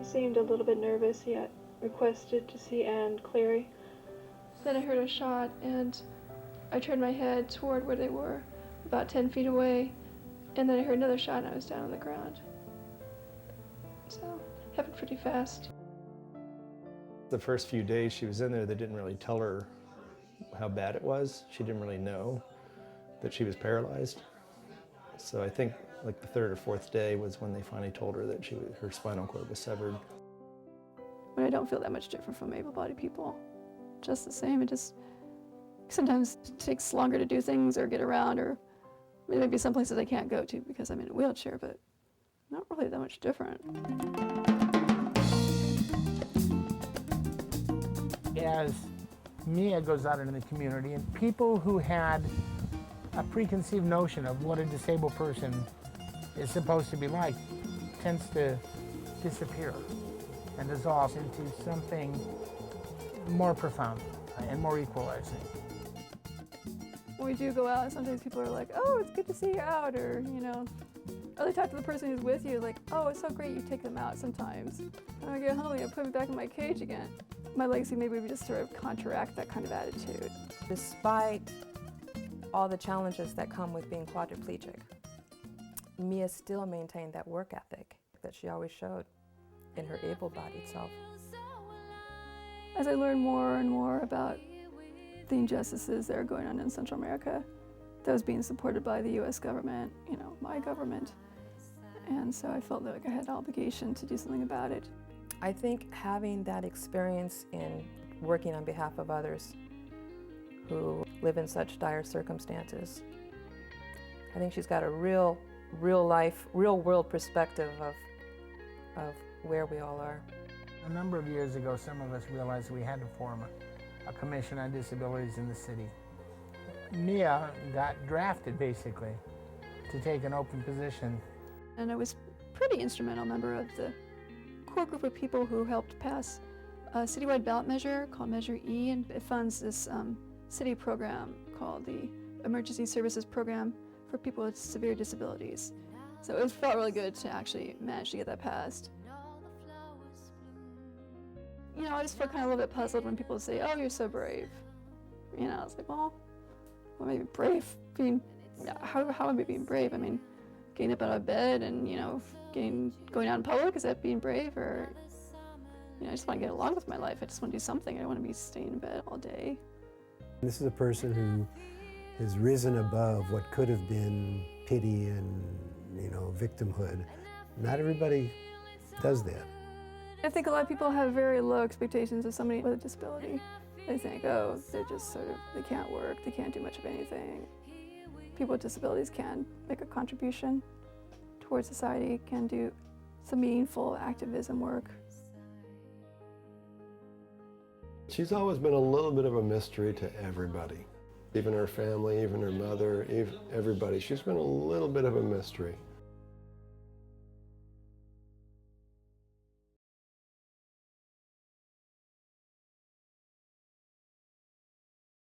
seemed a little bit nervous. He had requested to see Anne Cleary. Then I heard a shot, and I turned my head toward where they were, about 10 feet away, and then I heard another shot and I was down on the ground. So, it happened pretty fast. The first few days she was in there, they didn't really tell her how bad it was. She didn't really know that she was paralyzed. So I think like the third or fourth day was when they finally told her that her spinal cord was severed. But I don't feel that much different from able-bodied people. Just the same. It just sometimes takes longer to do things or get around, or maybe some places I can't go to because I'm in a wheelchair, but not really that much different. As Miya goes out into the community, and people who had a preconceived notion of what a disabled person is supposed to be like tends to disappear and dissolves into something more profound and more equalizing. When we do go out, sometimes people are like, oh, it's good to see you out, or, or they talk to the person who's with you, like, oh, it's so great you take them out sometimes. When I get home, they put me back in my cage again. My legacy maybe would just sort of counteract that kind of attitude. Despite all the challenges that come with being quadriplegic, Miya still maintained that work ethic that she always showed in her able-bodied self. As I learned more and more about the injustices that are going on in Central America, that was being supported by the U.S. government, my government. And so I felt like I had an obligation to do something about it. I think having that experience in working on behalf of others who live in such dire circumstances, I think she's got a real life, real world perspective of where we all are. A number of years ago, some of us realized we had to form a commission on disabilities in the city. Miya got drafted, basically, to take an open position. And I was a pretty instrumental member of the core group of people who helped pass a citywide ballot measure called Measure E, and it funds this city program called the Emergency Services Program for people with severe disabilities. So it felt really good to actually manage to get that passed. I just feel kind of a little bit puzzled when people say, oh, you're so brave. It's like, well, what am I brave? How am I being brave? I mean, getting up out of bed and, going out in public, is that being brave? Or, I just want to get along with my life. I just want to do something. I don't want to be staying in bed all day. This is a person who has risen above what could have been pity and, victimhood. Not everybody does that. I think a lot of people have very low expectations of somebody with a disability. They think, oh, they're just they can't work, they can't do much of anything. People with disabilities can make a contribution towards society, can do some meaningful activism work. She's always been a little bit of a mystery to everybody. Even her family, even her mother, everybody. She's been a little bit of a mystery.